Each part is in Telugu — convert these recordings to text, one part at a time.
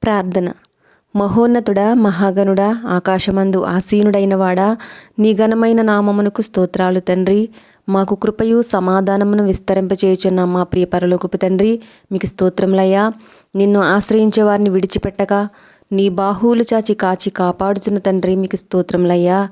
ప్రార్థన. మహోన్నతుడా, మహాగణుడా, ఆకాశమందు ఆసీనుడైన వాడా, నీ ఘనమైన నామమునకు స్తోత్రాలు తండ్రి. మాకు కృపయు సమాధానమును విస్తరింపచేయుచున్న మా ప్రియ పరలోకపు తండ్రి, మీకు స్తోత్రములయ్యా. నిన్ను ఆశ్రయించే వారిని విడిచిపెట్టక నీ బాహువులు చాచి కాచి కాపాడుతున్న తండ్రి, మీకు స్తోత్రములయ్యా.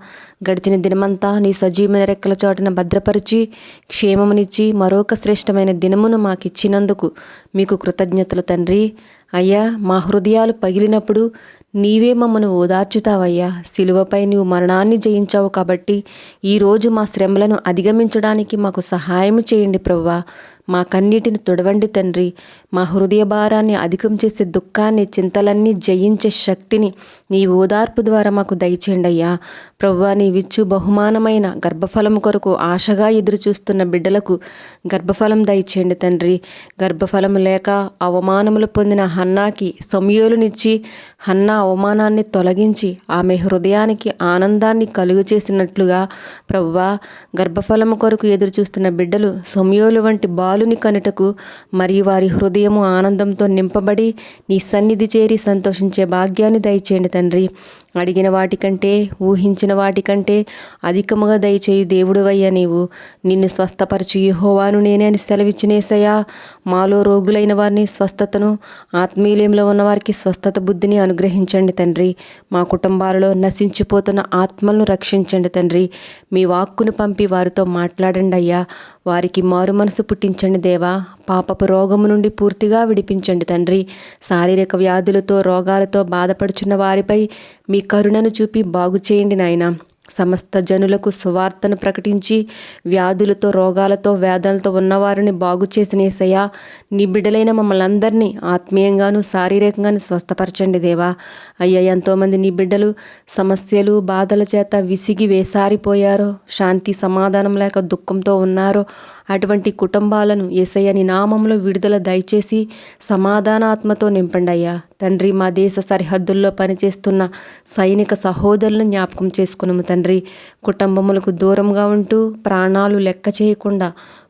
గడిచిన దినమంతా నీ సజీవమైన రెక్కల చోటున భద్రపరిచి క్షేమమునిచ్చి మరొక శ్రేష్టమైన దినమును మాకిచ్చినందుకు మీకు కృతజ్ఞతలు తండ్రి. అయ్యా, మా హృదయాలు పగిలినప్పుడు నీవే మమ్మను ఓదార్చుతావయ్యా. సిలువపై నీవు మరణాన్ని జయించావు కాబట్టి ఈరోజు మా శ్రమలను అధిగమించడానికి మాకు సహాయం చేయండి ప్రభువా. మా కన్నీటిని తుడవండి తండ్రి. మా హృదయ భారాన్ని అధికం చేసే దుఃఖాన్ని, చింతలన్నీ జయించే శక్తిని నీ ఓదార్పు ద్వారా మాకు దయచేయండి అయ్యా. ప్రభువా, నీవిచ్చు బహుమానమైన గర్భఫలం కొరకు ఆశగా ఎదురు చూస్తున్న బిడ్డలకు గర్భఫలం దయచేయండి తండ్రి. గర్భఫలం లేక అవమానములు పొందిన హన్నాకి సమూయేలునిచ్చి హన్నా అవమానాన్ని తొలగించి ఆమె హృదయానికి ఆనందాన్ని కలుగు చేసినట్లుగా ప్రభువా, గర్భఫలము కొరకు ఎదురు చూస్తున్న బిడ్డలు సమూయేలు వంటి బాలుని కనుటకు మరియు వారి హృదయము ఆనందంతో నింపబడి నీ సన్నిధి చేరి సంతోషించే భాగ్యాన్ని దయచేయండి తండ్రి. అడిగిన వాటికంటే, ఊహించిన వాటికంటే అధికముగా దయచేయు దేవుడువయ్యా నీవు. నిన్ను స్వస్థపరచు యెహోవాను నేనే అని సెలవిచ్చిన యేసయ్యా. మాలో రోగులైన వారిని స్వస్థతను, ఆత్మీయులంలో ఉన్న వారికి స్వస్థత బుద్ధిని అనుగ్రహించండి తండ్రి. మా కుటుంబాలలో నశించిపోతున్న ఆత్మలను రక్షించండి తండ్రి. మీ వాక్కును పంపి వారితో మాట్లాడండి అయ్యా. వారికి మారు మనసు పుట్టించండి దేవా. పాపపు రోగము నుండి పూర్తిగా విడిపించండి తండ్రి. శారీరక వ్యాధులతో, రోగాలతో బాధపడుచున్న వారిపై మీ కరుణను చూపి బాగు చేయండి నాయన. సమస్త జనులకు సువార్తను ప్రకటించి వ్యాధులతో, రోగాలతో, వేదనలతో ఉన్నవారిని బాగు చేసిన యేసయ్యా, నీ బిడ్డలైన మమ్మల్ని అందరినీ ఆత్మీయంగాను శారీరకంగాను స్వస్థపరచండి దేవా. అయ్యా, ఎంతోమంది నీ బిడ్డలు సమస్యలు, బాధల చేత విసిగి వేసారిపోయారో, శాంతి సమాధానం లేక దుఃఖంతో ఉన్నారో అటువంటి కుటుంబాలను యేసయ్య నీ నామంలో విడుదల దయచేసి సమాధానాత్మతో నింపండి అయ్యా. తండ్రి, మా దేశ సరిహద్దుల్లో పనిచేస్తున్న సైనిక సహోదరులను జ్ఞాపకం చేసుకున్నాము తండ్రి. కుటుంబములకు దూరంగా ఉంటూ ప్రాణాలు లెక్క చేయకుండా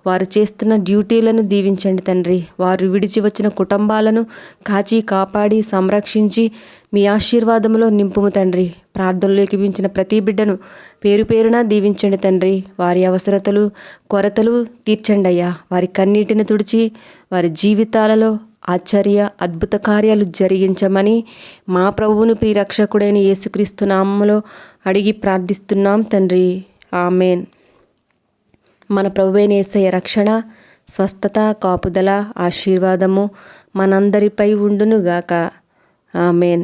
వారు చేస్తున్న డ్యూటీలను దీవించండి తండ్రి. వారు విడిచి వచ్చిన కుటుంబాలను కాచి కాపాడి సంరక్షించి మీ ఆశీర్వాదంలో నింపుము తండ్రి. ప్రార్థనలోకి వించిన ప్రతి బిడ్డను పేరు పేరున దీవించండి తండ్రి. వారి అవసరతలు, కొరతలు తీర్చండి అయ్యా. వారి కన్నీటిని తుడిచి వారి జీవితాలలో ఆశ్చర్య అద్భుత కార్యాలు జరిగించమని మా ప్రభువును ప్రియరక్షకుడైన యేసుక్రీస్తు నామములో అడిగి ప్రార్థిస్తున్నాం తండ్రి. ఆమెన్. మన ప్రభువైన యేసయ్య రక్షణ, స్వస్థత, కాపుదల, ఆశీర్వాదము మనందరిపై ఉండునుగాక. ఆమెన్.